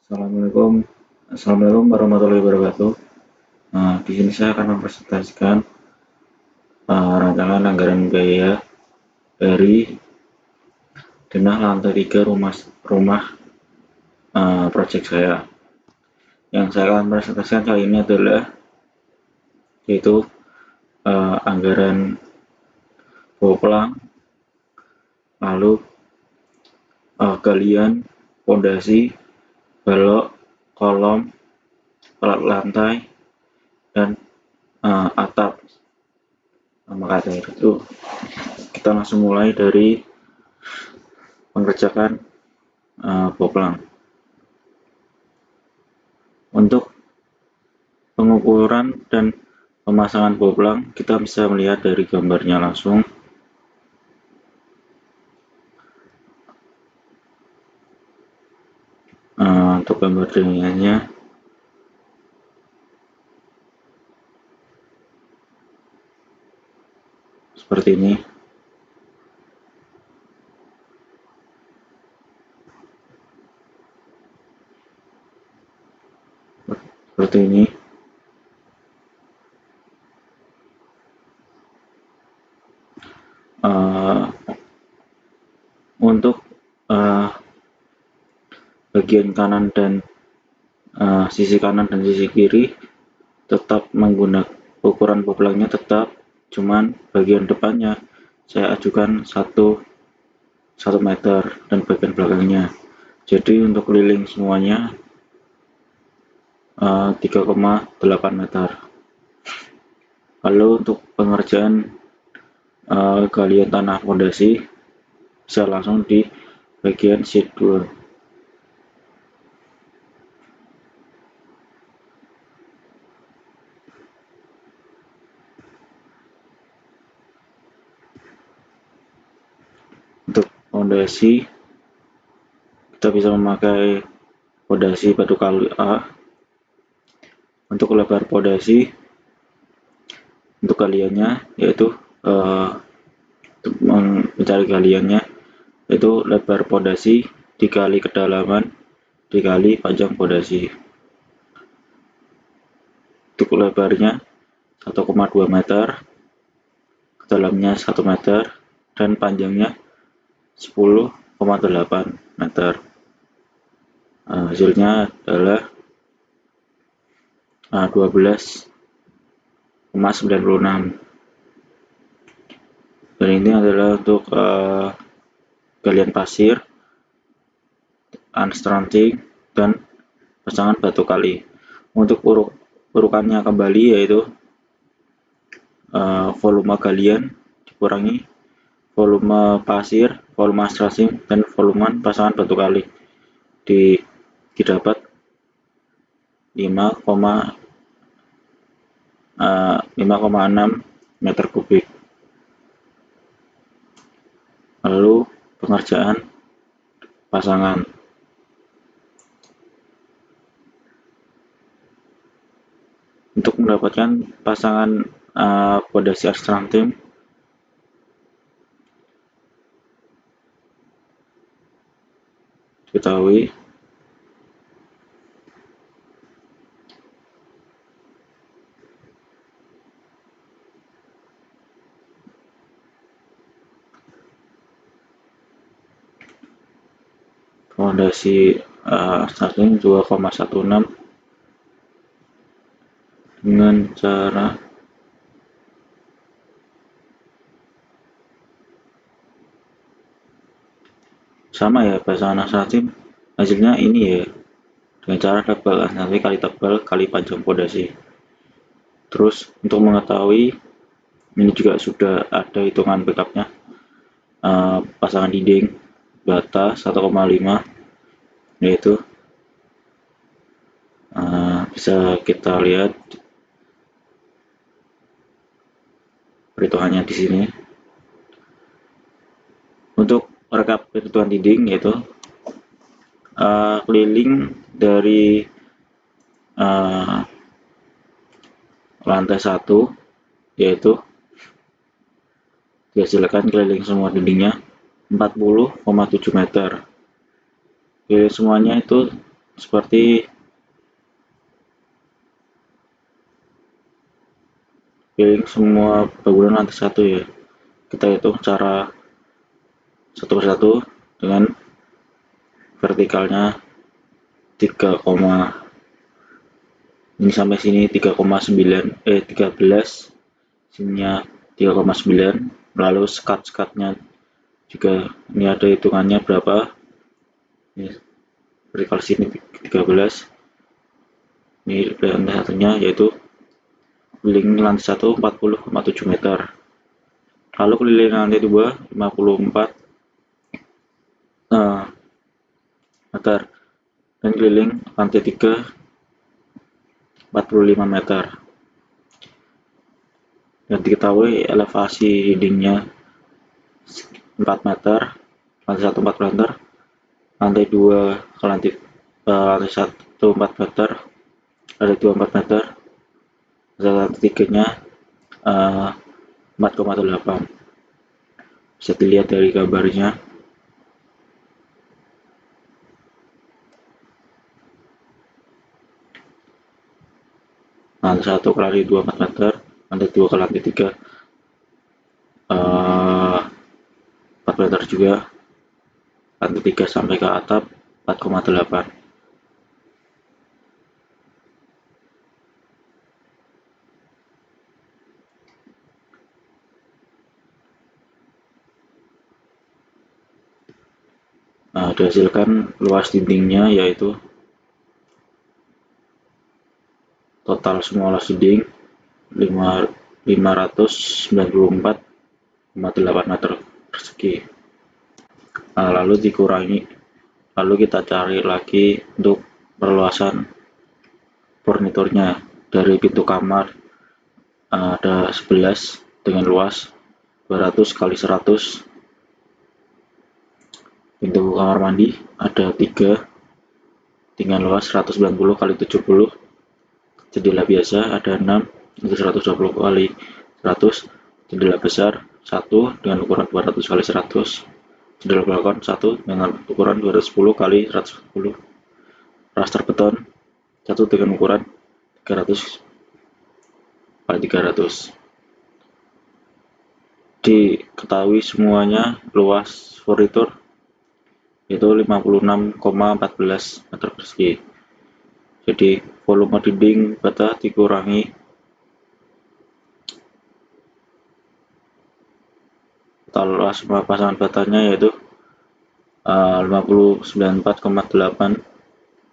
Assalamualaikum warahmatullahi wabarakatuh. Di sini saya akan mempresentasikan rancangan anggaran biaya dari denah lantai 3 rumah proyek saya. Yang saya akan presentasikan kali ini adalah yaitu anggaran boplang, lalu galian, fondasi, balok, kolom, pelat lantai, dan atap. Maka dari itu kita langsung mulai dari mengerjakan boplang. Untuk pengukuran dan pemasangan boplang kita bisa melihat dari gambarnya langsung. Untuk gambar deniannya seperti ini. Seperti ini. Untuk bagian kanan dan sisi kanan dan sisi kiri tetap menggunakan ukuran boplangnya tetap, cuman bagian depannya saya ajukan 1 meter dan bagian belakangnya. Jadi untuk keliling semuanya 3,8 meter. Lalu untuk pengerjaan galian tanah fondasi bisa langsung di bagian sheet 2. Untuk fondasi kita bisa memakai fondasi batu kali A. Untuk lebar fondasi untuk galiannya yaitu untuk mencari galiannya yaitu lebar fondasi dikali kedalaman dikali panjang fondasi. Untuk lebarnya 1,2 meter, kedalamnya 1 meter, dan panjangnya 10,8 meter. Hasilnya adalah 12,96. Dan ini adalah untuk galian pasir, unstranding, dan pasangan batu kali. Untuk urukannya kembali yaitu volume galian dikurangi volume pasir, volume unstranding, dan volume pasangan batu kali didapat 5,6 meter kubik. Lalu pengerjaan pasangan. Untuk mendapatkan pasangan fondasi unstranding diketahui fondasi unstranding 2,16 dengan cara sama ya, pasangan unstranding hasilnya ini ya, dengan cara tebal nanti kali tebal kali panjang fondasi. Terus untuk mengetahui ini juga sudah ada hitungan backupnya, pasangan dinding bata 1,5 yaitu bisa kita lihat perhitungannya di sini. Untuk rekap perhitungan dinding yaitu keliling dari lantai 1 yaitu dihasilkan keliling semua dindingnya 40,7 meter. Keliling semuanya itu seperti keliling semua bangunan lantai 1 ya. Kita hitung cara satu persatu dengan vertikalnya 3, ini sampai sini 13, sininya 3,9, lalu sekat-sekatnya juga ini ada hitungannya berapa. Ini vertikal sini 13, ini lantai satunya yaitu keliling lantai 1 40,7 meter, lalu keliling lantai 2 54 meter, dan keliling lantai 3 45 meter. Dan diketahui elevasi dindingnya 4 meter, lantai 1 4 meter, lantai 2 ke lantai 1 4 meter, lantai 2 4 meter, lantai 3 nya 4,8. Bisa dilihat dari gambarnya. Lantai 1 ke lantai 2 4 meter, lantai 2 ke lantai 3 4 meter juga, lantai 3 sampai ke atap 4,8. Dihasilkan luas dindingnya yaitu total semua luas dinding 594,8 meter persegi. Lalu kita cari lagi untuk perluasan furniturnya. Dari pintu kamar ada 11 dengan luas 200 kali 100. Pintu kamar mandi ada 3 dengan luas 190 kali 70. Jendela biasa ada 6 untuk 120 kali 100. Jendela besar 1 dengan ukuran 200 kali 100. Jendela balkon 1 dengan ukuran 210 kali 110. Raster beton 1 dengan ukuran 300 kali 300. Diketahui semuanya luas furnitur yaitu 56,14 meter persegi. Jadi volume dinding bata dikurangi total luas pasangan batanya yaitu 94,8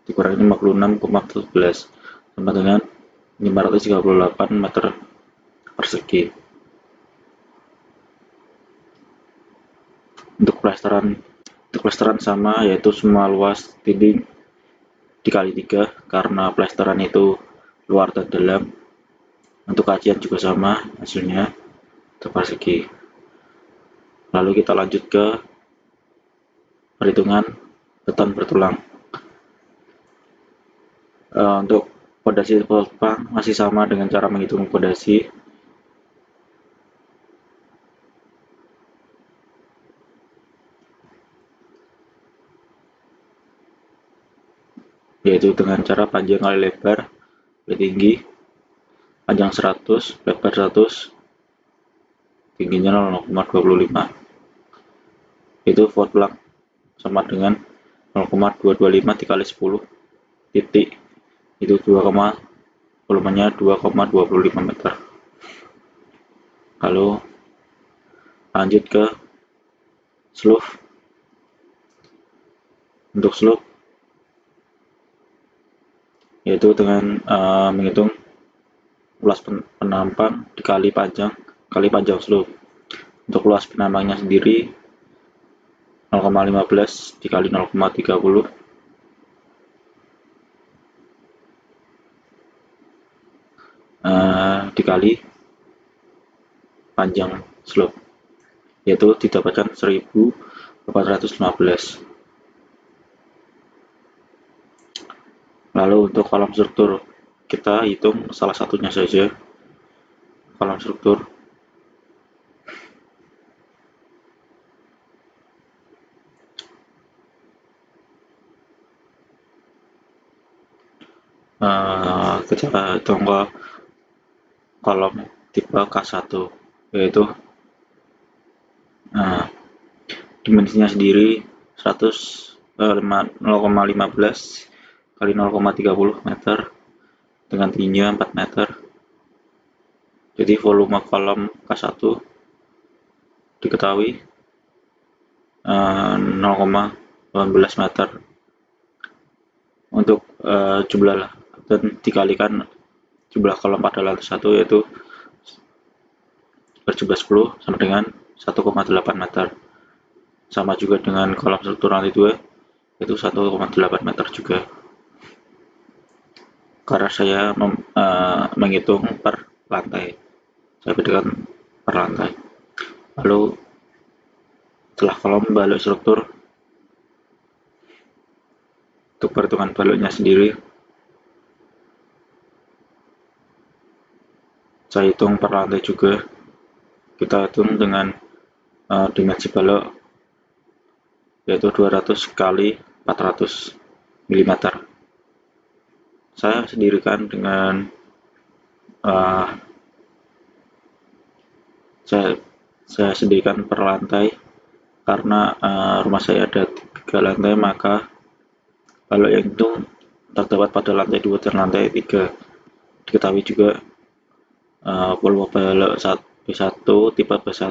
dikurangi 56,14 sama dengan 538 meter persegi. Untuk plesteran sama, yaitu semua luas dinding dikali 3 karena plesteran itu luar dan dalam. Untuk kajian juga sama hasilnya persegi. Lalu kita lanjut ke perhitungan beton bertulang. Untuk pondasi pelopang masih sama dengan cara menghitung pondasi, yaitu dengan cara panjang kali lebar kali tinggi. Panjang 100, lebar 100, tingginya 0,25. Itu Fort-Planck sama dengan 0,225 dikali 10 titik, itu volumenya 2,25 meter. Lalu lanjut ke slope. Untuk slope yaitu dengan menghitung luas penampang dikali panjang slope. Untuk luas penampangnya sendiri 0,15 dikali 0,30 dikali panjang slope, yaitu didapatkan 1415. Lalu untuk kolom struktur kita hitung salah satunya saja. Kolom struktur kita hitung ke kolom tipe K1, yaitu dimensinya sendiri 0,15 kali 0,30 meter dengan tingginya 4 meter. Jadi volume kolom K1 diketahui 0,18 meter untuk jumlah dan dikalikan jumlah kolom pada lantai 1 yaitu berjumlah 10 sama dengan 1,8 meter. Sama juga dengan kolom struktur lantai 2 yaitu 1,8 meter juga. Karena saya menghitung per lantai, saya bedakan per lantai. Lalu setelah kolom balok struktur, untuk perhitungan baloknya sendiri, saya hitung per lantai juga. Kita hitung dengan dimensi balok yaitu 200 kali 400 mm. Saya sendirikan dengan saya sendirikan per lantai karena rumah saya ada 3 lantai, maka balok yang itu terdapat pada lantai 2 dan lantai 3. Diketahui juga volume balok B1 tipe B1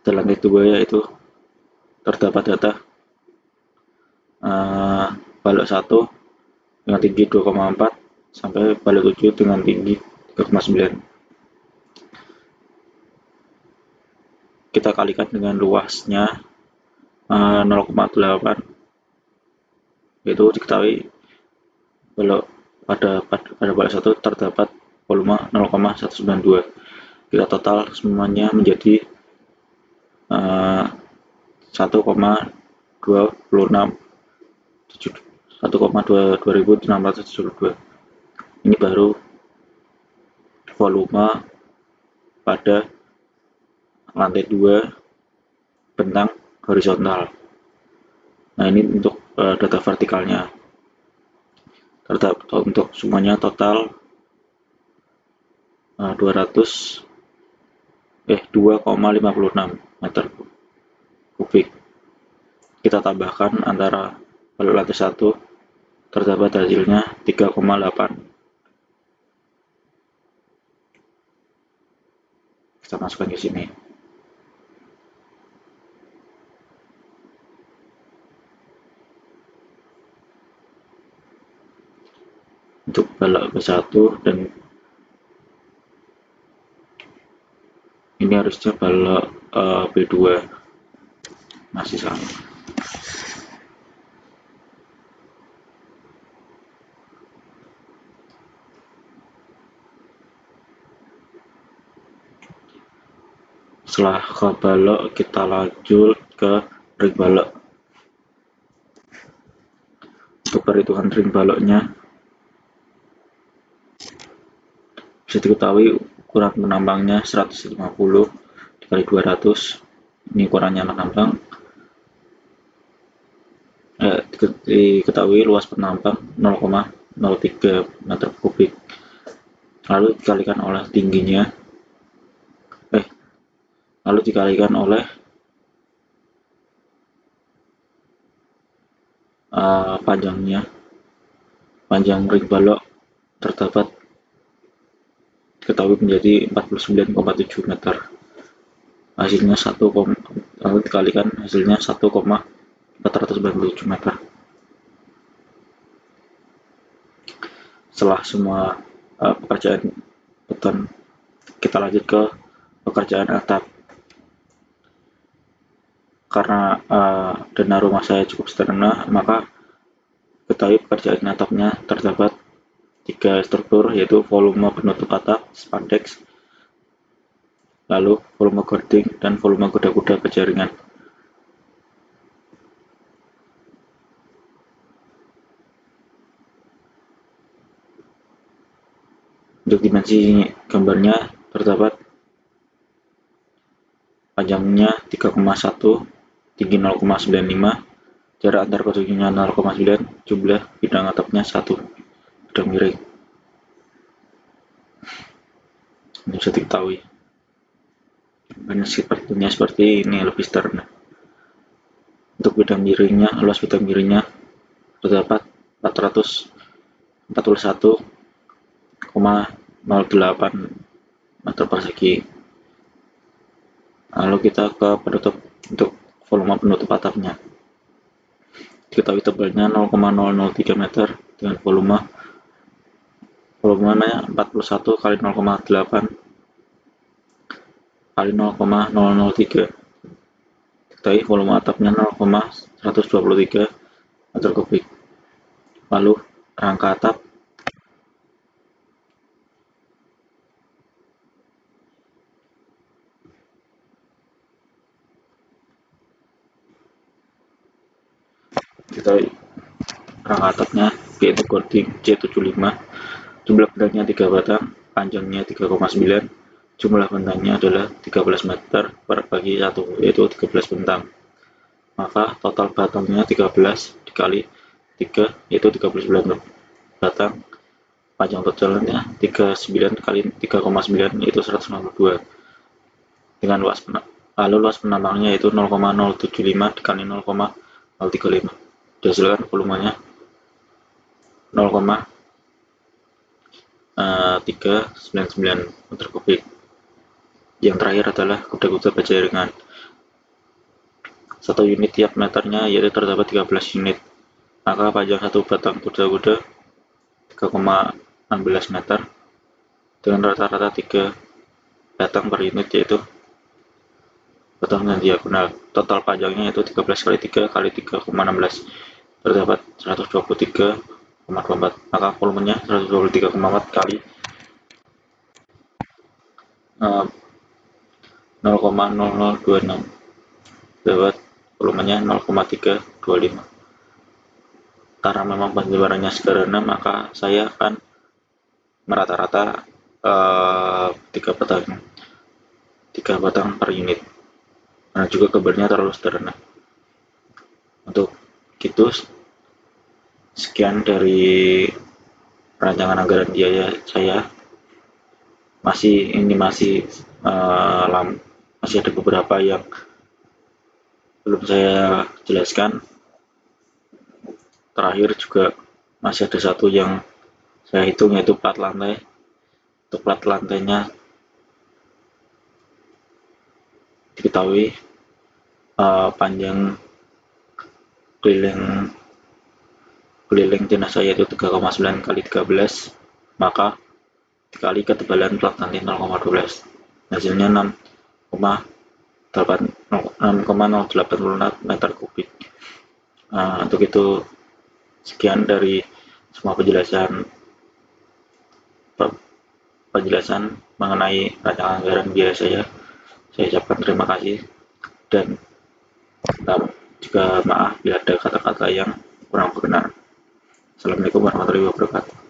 dan lantai 2 yaitu terdapat data balok 1 dengan tinggi 2,4 sampai balok 7 dengan tinggi 3,9. Kita kalikan dengan luasnya 0,8, yaitu diketahui balok pada balok 1 terdapat volume 0,192. Kita total semuanya menjadi 1,2672. Ini baru volume pada lantai 2 bentang horizontal. Nah, ini untuk data vertikalnya. Untuk semuanya total 2,56 meter kubik. Kita tambahkan antara balok lantai 1 terdapat hasilnya 3,8. Kita masukkan ke sini. Untuk balok B1 dan ini harusnya balok B2 masih sama. Setelah ke balok, kita lanjut ke ring balok. Untuk perhitungan ring baloknya, bisa diketahui ukuran penambangnya 150 dikali 200. Ini ukurannya penambang. Diketahui luas penambang 0,03 meter kubik. Lalu dikalikan oleh tingginya, lalu dikalikan oleh panjangnya. Panjang ring balok terdapat diketahui menjadi 49,7 meter. Hasilnya lalu dikalikan hasilnya 1,497 meter. Setelah semua pekerjaan beton, kita lanjut ke pekerjaan atap. Karena dana rumah saya cukup sederhana, maka ketahui pekerjaan atapnya terdapat 3 struktur, yaitu volume penutup atap, spandex, lalu volume gording, dan volume kuda-kuda penjaringan. Untuk dimensi gambarnya terdapat panjangnya 3,1, tinggi 0,95, jarak antar kedudukannya 0,9, jumlah bidang atapnya 1. bidang miring. Ini bisa diketahui. Banyak sepertinya seperti ini lebih sederhana. Untuk bidang miringnya, luas bidang miringnya terdapat 441,08 meter persegi. Lalu kita ke penutup untuk volume penutup atapnya. Diketahui tebalnya 0,003 meter dengan volumenya 41 kali 0,8 kali 0,003. Diketahui volume atapnya 0,123 meter kubik. Lalu rangka atap diketahui rangka atapnya yaitu Gording C75, jumlah bentangnya 3 batang, panjangnya 3,9, jumlah bentangnya adalah 13 meter per bagi 1, yaitu 13 bentang. Maka total batangnya 13 dikali 3, yaitu 39 batang. Panjang totalnya 39 kali 3,9, yaitu 162. Dengan luas penambangnya yaitu 0,075 dikali 0,035. Dihasilkan volumenya 0,399 meter kubik. Yang terakhir adalah kuda-kuda baja ringan. 1 unit tiap meternya yaitu terdapat 13 unit. Maka panjang satu batang kuda-kuda 3,16 meter dengan rata-rata 3 batang per unit, yaitu batang dan diagonal. Total panjangnya yaitu 13 kali 3 kali 3,16, terdapat 123,24. Maka volumenya 123,4 kali 0,0026, terdapat volumenya 0,325. Karena memang penyebarannya sederhana, maka saya akan merata-rata 3 batang per unit, karena juga gambarnya terlalu sederhana. Untuk itu, sekian dari rancangan anggaran biaya saya. Masih ada beberapa yang belum saya jelaskan. Terakhir juga masih ada satu yang saya hitung, yaitu plat lantai. Untuk plat lantainya diketahui panjang keliling jenazah yaitu 3,9 kali 13, maka dikali ketebalan plat lantai 0,12, hasilnya 6,086 meter kubik. Untuk itu, sekian dari semua penjelasan mengenai rancangan anggaran biaya saya. Saya ucapkan terima kasih dan juga maaf bila ada kata-kata yang kurang berkenan. Assalamualaikum warahmatullahi wabarakatuh.